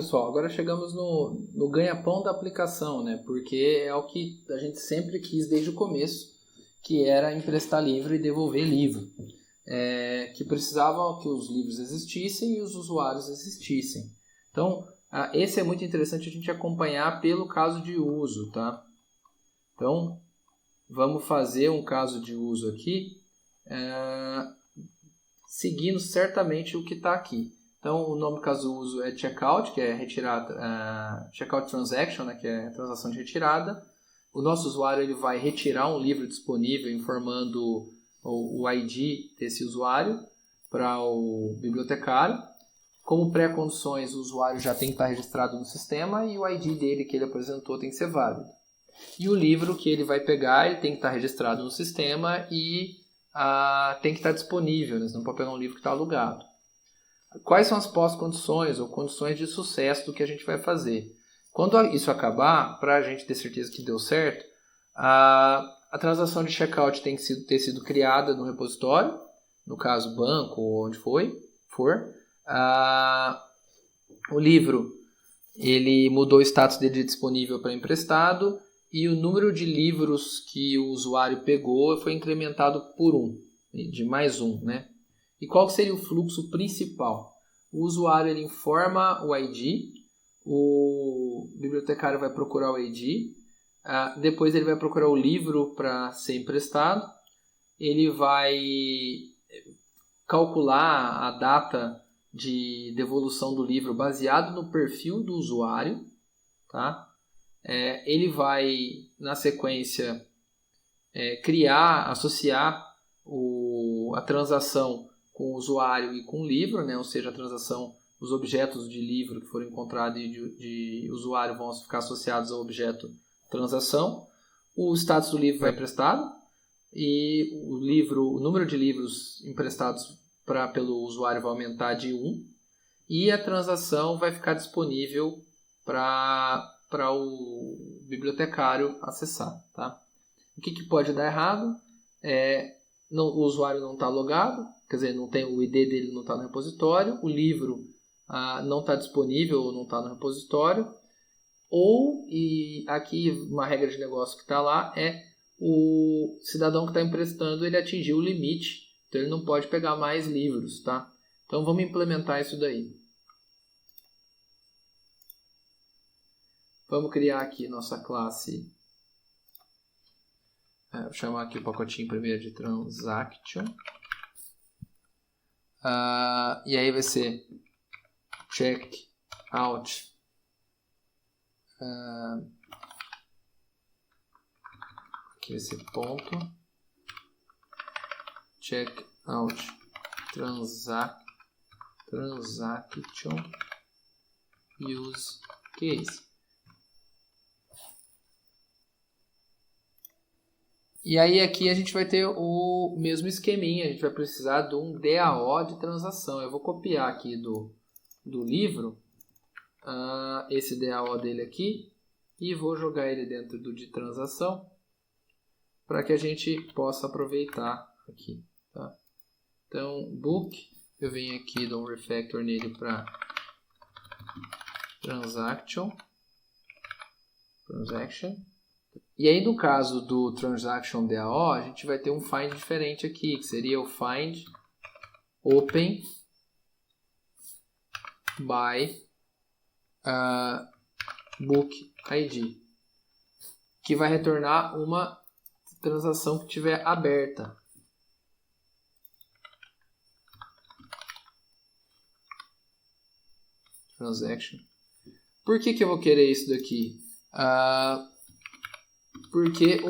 pessoal, agora chegamos no ganha-pão da aplicação, né? Porque é o que a gente sempre quis desde o começo, que era emprestar livro e devolver livro. Que precisavam que os livros existissem e os usuários existissem. Então, esse é muito interessante a gente acompanhar pelo caso de uso, tá? Então, vamos fazer um caso de uso aqui, seguindo certamente o que está aqui. Então, o nome do caso de uso é checkout, que é retirada, checkout transaction, né, que é transação de retirada. O nosso usuário ele vai retirar um livro disponível informando o ID desse usuário para o bibliotecário. Como pré-condições, o usuário já tem que estar registrado no sistema e o ID dele que ele apresentou tem que ser válido. E o livro que ele vai pegar, ele tem que estar registrado no sistema e tem que estar disponível, né? Você não pode pegar um livro que está alugado. Quais são as pós-condições ou condições de sucesso do que a gente vai fazer? Quando isso acabar, para a gente ter certeza que deu certo, a transação de checkout tem que ter sido criada no repositório, no caso banco ou onde for. O livro ele mudou o status dele de disponível para emprestado e o número de livros que o usuário pegou foi incrementado por de mais um, né? E qual seria o fluxo principal? O usuário ele informa o ID, o bibliotecário vai procurar o ID, depois ele vai procurar o livro para ser emprestado, ele vai calcular a data de devolução do livro baseado no perfil do usuário, tá? Ele vai, na sequência, associar a transação com o usuário e com o livro, né? Ou seja, a transação, os objetos de livro que foram encontrados e de usuário vão ficar associados ao objeto transação. O status do livro vai emprestado e o número de livros emprestados pelo usuário vai aumentar de 1 e a transação vai ficar disponível para o bibliotecário acessar, tá? O que pode dar errado? O usuário não está logado, quer dizer, o ID dele não está no repositório, o livro não está disponível ou não está no repositório, e aqui uma regra de negócio que está lá o cidadão que está emprestando ele atingiu o limite, então ele não pode pegar mais livros, tá? Então vamos implementar isso daí. Vamos criar aqui nossa classe. Vou chamar aqui o pacotinho primeiro de transaction. E aí vai ser checkout. Aqui vai ser ponto. Checkout transaction use case. E aí aqui a gente vai ter o mesmo esqueminha, a gente vai precisar de um DAO de transação. Eu vou copiar aqui do livro esse DAO dele aqui e vou jogar ele dentro do de transação para que a gente possa aproveitar aqui, tá? Então, book, eu venho aqui, dou um refactor nele para transaction. E aí no caso do transaction DAO, a gente vai ter um find diferente aqui, que seria o find open by book ID, que vai retornar uma transação que estiver aberta. Transaction. Por que eu vou querer isso daqui? Porque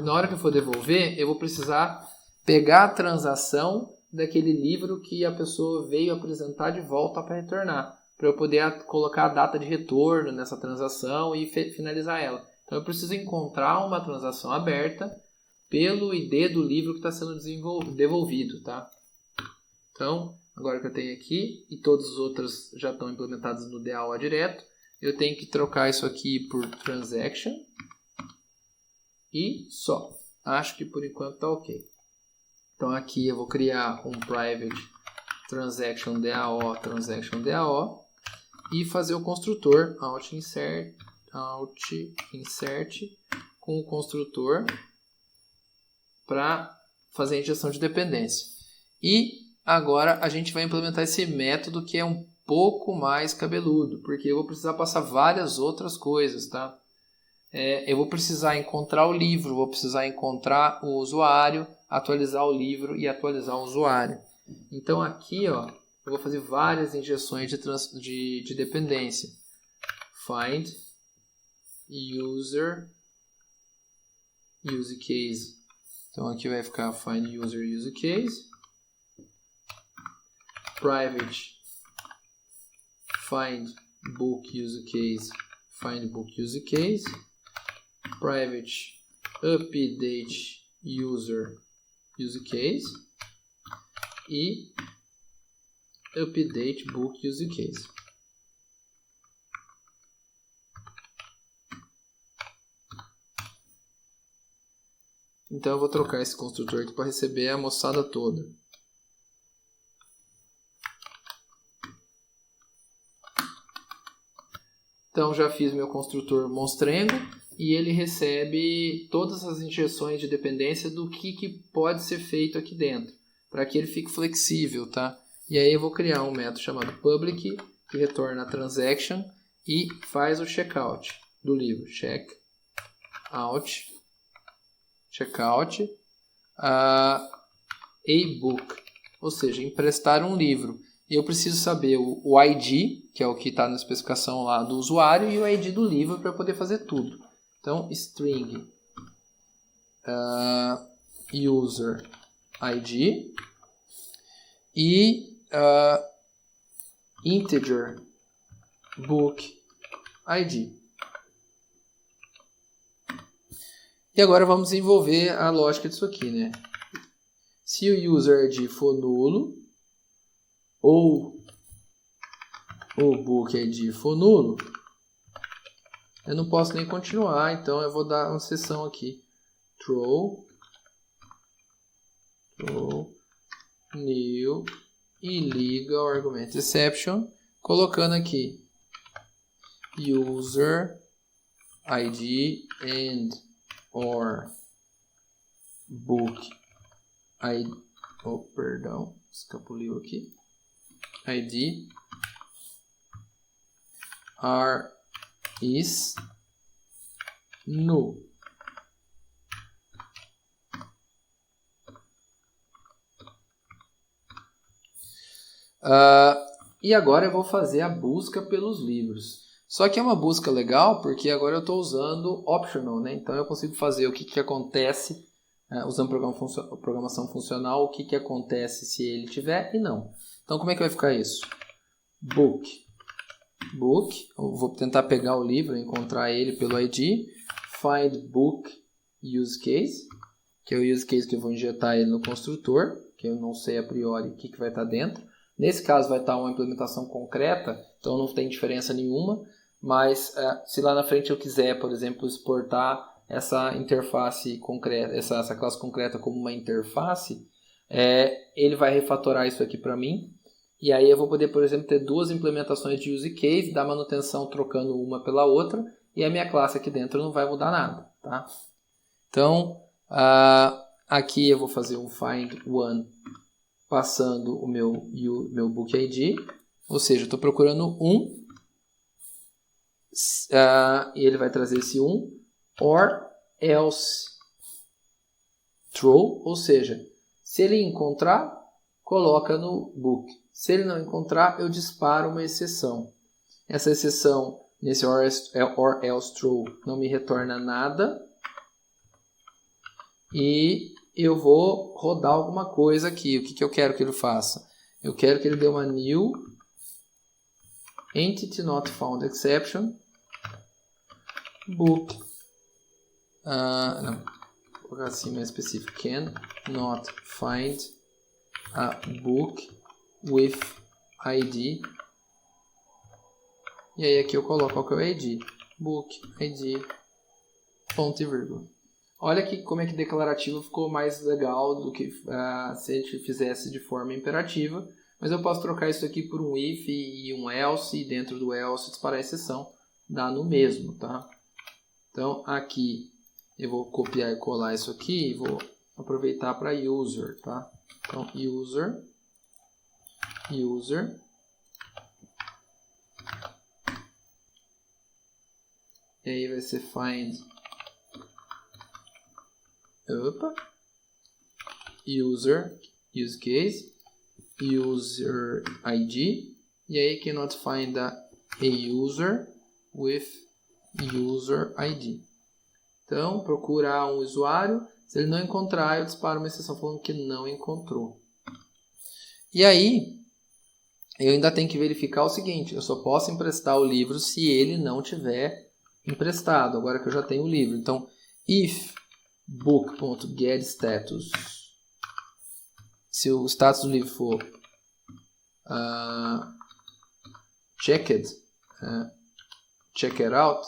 na hora que eu for devolver, eu vou precisar pegar a transação daquele livro que a pessoa veio apresentar de volta para retornar, para eu poder colocar a data de retorno nessa transação e finalizar ela. Então eu preciso encontrar uma transação aberta pelo ID do livro que está sendo devolvido, tá? Então, agora que eu tenho aqui e todos os outros já estão implementados no DAO direto, eu tenho que trocar isso aqui por transaction. E só. Acho que por enquanto está ok. Então aqui eu vou criar um private transaction DAO. e fazer o construtor out insert com o construtor para fazer a injeção de dependência. E agora a gente vai implementar esse método que é um pouco mais cabeludo, porque eu vou precisar passar várias outras coisas, tá? Eu vou precisar encontrar o livro, vou precisar encontrar o usuário, atualizar o livro e atualizar o usuário. Então aqui, ó, eu vou fazer várias injeções de dependência. Find user use case. Então aqui vai ficar find user use case. Private find book use case. Find book use case. Private update user use case e update book use case. Então eu vou trocar esse construtor aqui para receber a moçada toda. Então já fiz meu construtor monstrengo e ele recebe todas as injeções de dependência do que pode ser feito aqui dentro, para que ele fique flexível, tá? E aí eu vou criar um método chamado public, que retorna a transaction e faz o checkout do livro. Checkout a book, ou seja, emprestar um livro. E eu preciso saber o ID, que é o que está na especificação lá do usuário, e o ID do livro para poder fazer tudo. Então, string user ID e integer book ID. E agora vamos desenvolver a lógica disso aqui, né? Se o user ID for nulo ou o book ID for nulo, eu não posso nem continuar, então eu vou dar uma exceção aqui. Throw new e liga o argumento exception, colocando aqui user ID and or book ID, escapuliu aqui, ID is null. E agora eu vou fazer a busca pelos livros. Só que é uma busca legal porque agora eu estou usando optional, né? Então eu consigo fazer o que acontece usando programação funcional, o que acontece se ele tiver e não. Então como é que vai ficar isso? Book, eu vou tentar pegar o livro, encontrar ele pelo ID. Find book use case, que é o use case que eu vou injetar ele no construtor, que eu não sei a priori o que vai estar dentro. Nesse caso vai estar uma implementação concreta, então não tem diferença nenhuma, mas se lá na frente eu quiser, por exemplo, exportar essa interface concreta, essa classe concreta como uma interface, ele vai refatorar isso aqui para mim, e aí eu vou poder, por exemplo, ter duas implementações de use case, dar manutenção trocando uma pela outra, e a minha classe aqui dentro não vai mudar nada, tá? Então, aqui eu vou fazer um find one, passando o meu book ID, ou seja, eu estou procurando um, e ele vai trazer esse um, or else throw, ou seja, se ele encontrar, coloca no book. Se ele não encontrar, eu disparo uma exceção. Essa exceção, nesse or else throw, não me retorna nada, e eu vou rodar alguma coisa aqui. O que eu quero que ele faça? Eu quero que ele dê uma new entity not found exception book. Não, vou colocar assim mais específico. Can not find a book with ID. E aí aqui eu coloco qual que é o ID. Book ID, ponto e vírgula. Olha que como é que declarativo ficou mais legal do que se a gente fizesse de forma imperativa, mas eu posso trocar isso aqui por um if e um else, e dentro do else disparar a exceção, dá no mesmo, tá? Então aqui eu vou copiar e colar isso aqui e vou aproveitar para user, tá? Então user, e aí vai ser find, user, use case, user ID, e aí cannot find a user with user ID. Então, procurar um usuário, se ele não encontrar, eu disparo uma exceção falando que não encontrou. E aí, eu ainda tenho que verificar o seguinte, eu só posso emprestar o livro se ele não tiver emprestado, agora que eu já tenho o livro. Então, if book.getStatus, se o status do livro for checked out,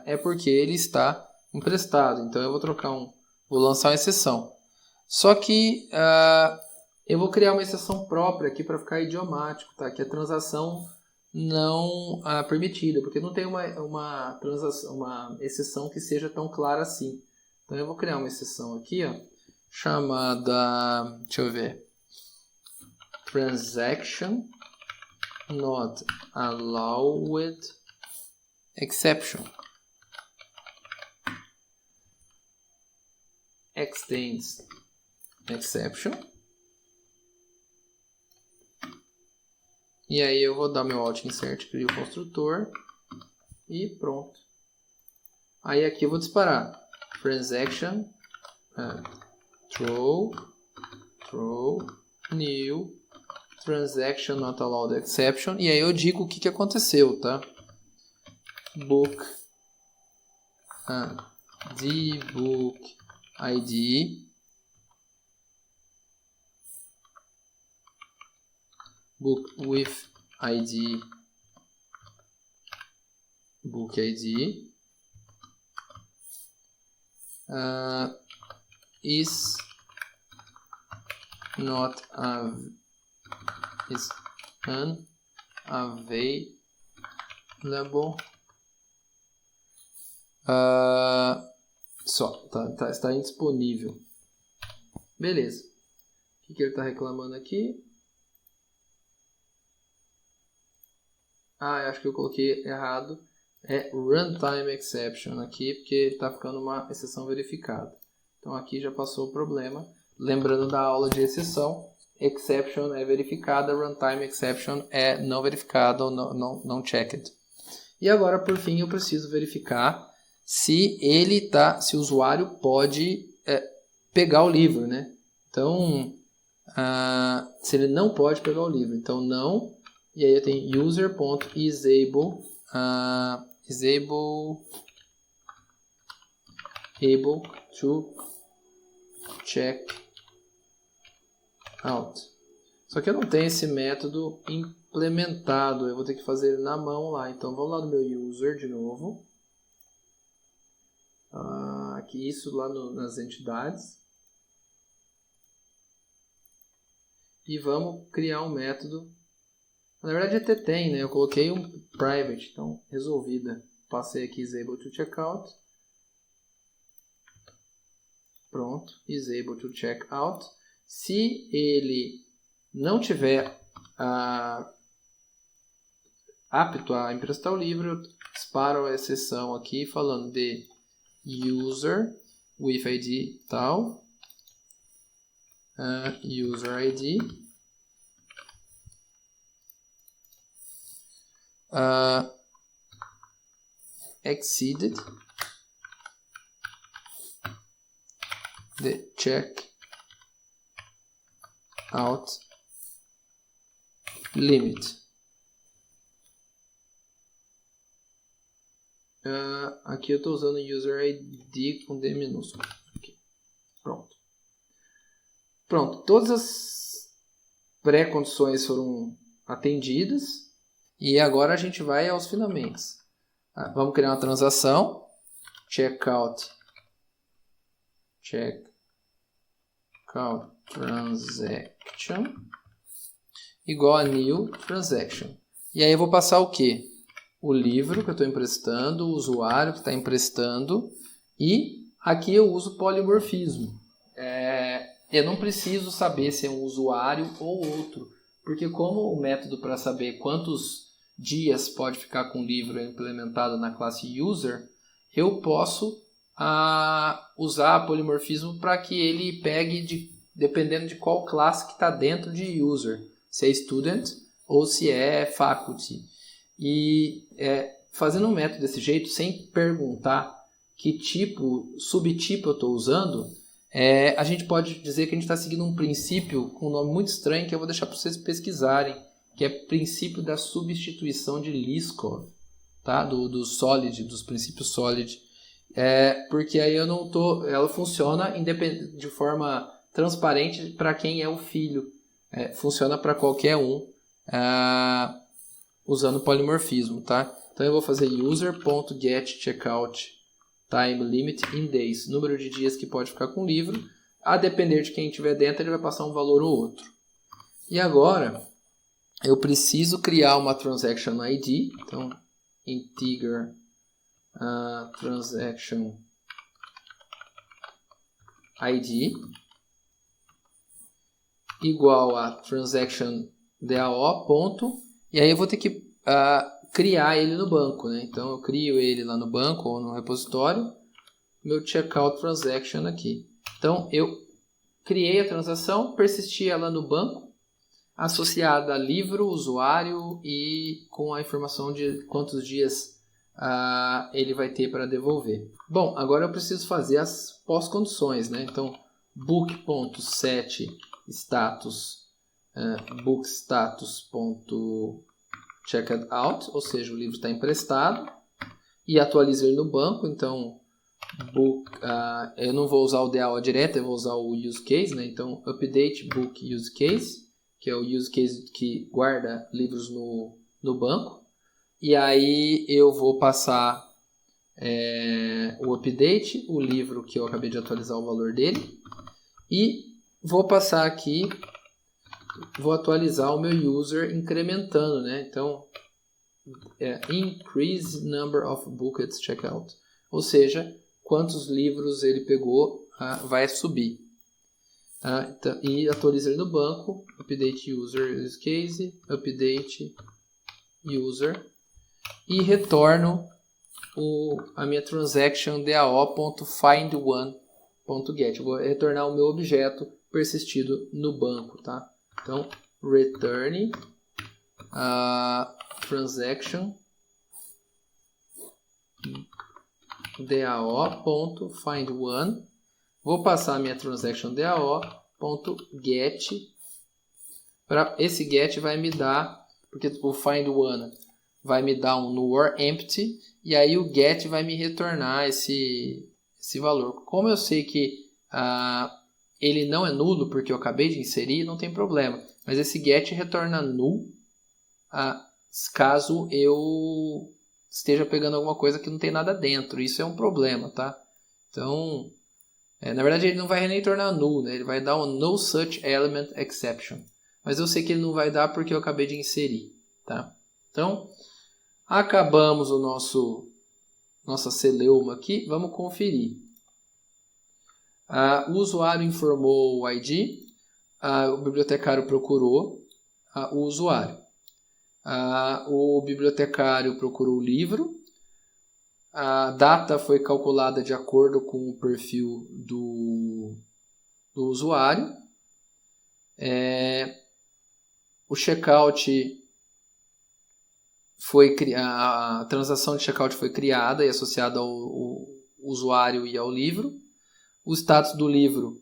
é porque ele está emprestado. Então eu vou vou lançar uma exceção. Só que eu vou criar uma exceção própria aqui para ficar idiomático, tá? Que é transação não permitida, porque não tem uma exceção que seja tão clara assim. Então eu vou criar uma exceção aqui, ó, chamada, deixa eu ver, transaction not allowed exception. Extends exception. E aí eu vou dar meu alt insert, crio o construtor e pronto. Aí aqui eu vou disparar transaction throw new transaction not allowed exception, e aí eu digo o que aconteceu, tá? Book book ID book with ID book ID is not is unavailable. Está indisponível. Beleza. O que ele está reclamando aqui? Eu acho que eu coloquei errado. É runtime exception aqui, porque está ficando uma exceção verificada. Então aqui já passou o problema. Lembrando da aula de exceção, exception é verificada, runtime exception é não verificada ou não checked. E agora, por fim, eu preciso verificar se o usuário pode pegar o livro, né? Então, se ele não pode pegar o livro, então não. E aí eu tenho user.isable able to check out. Só que eu não tenho esse método implementado, eu vou ter que fazer ele na mão lá. Então vamos lá no meu user de novo. Aqui isso lá nas entidades. E vamos criar um método. Na verdade até tem, né? Eu coloquei um private, então resolvida. Passei aqui isable to checkout. Pronto, isable to checkout. Se ele não tiver apto a emprestar o livro, eu disparo a exceção aqui falando de user with ID tal, user ID, exceeded the check out limit. Aqui eu estou usando user ID com D minúsculo. Aqui. Pronto. Pronto. Todas as pré-condições foram atendidas. E agora a gente vai aos finalmente. Vamos criar uma transação. Checkout transaction. igual a new transaction. E aí eu vou passar o quê? O livro que eu estou emprestando, o usuário que está emprestando, e aqui eu uso polimorfismo. Eu não preciso saber se é um usuário ou outro, porque como o método para saber quantos dias pode ficar com o livro é implementado na classe user, eu posso usar polimorfismo para que ele pegue dependendo de qual classe que está dentro de user, se é student ou se é faculty. E fazendo um método desse jeito, sem perguntar que subtipo eu estou usando, a gente pode dizer que a gente está seguindo um princípio com um nome muito estranho que eu vou deixar para vocês pesquisarem, que é o princípio da substituição de Liskov, tá? Dos princípios solid. Porque aí ela funciona de forma transparente para quem é o filho. Funciona para qualquer um usando polimorfismo, tá? Então eu vou fazer user.getCheckout time limit in days, número de dias que pode ficar com o livro. A depender de quem estiver dentro, ele vai passar um valor ou outro. E agora eu preciso criar uma transaction ID, então integer transaction ID igual a transaction DAO ponto, e aí eu vou ter que criar ele no banco, né? Então eu crio ele lá no banco ou no repositório, meu checkout transaction aqui. Então eu criei a transação, persisti ela no banco, associada a livro, usuário e com a informação de quantos dias ele vai ter para devolver. Bom, agora eu preciso fazer as pós-condições, né? Então book.set status book status.checked out, ou seja, o livro está emprestado, e atualizo ele no banco. Então eu não vou usar o DAO direto, eu vou usar o use case, né? Então update book use case, que é o use case que guarda livros no banco, e aí eu vou passar o update, o livro que eu acabei de atualizar o valor dele, e vou passar aqui, vou atualizar o meu user incrementando, né? Então increase number of booked checkout, ou seja, quantos livros ele pegou vai subir. Então, e atualizo ele no banco, update user use case, update user, e retorno a minha transaction DAO.findOne.get. Eu vou retornar o meu objeto persistido no banco, tá? Então return transaction DAO.findOne. Vou passar a minha transaction DAO.get. Esse get vai me dar, porque o findOne vai me dar um nowhere empty, e aí o get vai me retornar esse valor. Como eu sei que ele não é nulo porque eu acabei de inserir, não tem problema. Mas esse get retorna null caso eu esteja pegando alguma coisa que não tem nada dentro. Isso é um problema, tá? Então, na verdade ele não vai nem tornar null, né? Ele vai dar um no such element exception. Mas eu sei que ele não vai dar porque eu acabei de inserir, tá? Então, acabamos nossa celeuma aqui. Vamos conferir. O usuário informou o ID, o bibliotecário procurou o usuário. O bibliotecário procurou o livro, a data foi calculada de acordo com o perfil do usuário, o checkout a transação de checkout foi criada e associada ao usuário e ao livro. O status do livro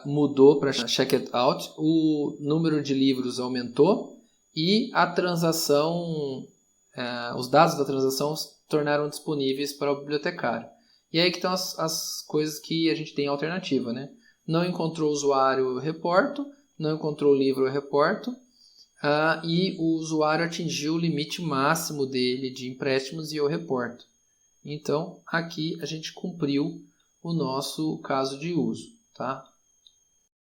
mudou para checked out, o número de livros aumentou e a transação, os dados da transação se tornaram disponíveis para o bibliotecário. E aí que estão as coisas que a gente tem alternativa, né? Não encontrou o usuário, eu reporto. Não encontrou o livro, eu reporto. E o usuário atingiu o limite máximo dele de empréstimos e eu reporto. Então, aqui a gente cumpriu o nosso caso de uso, tá?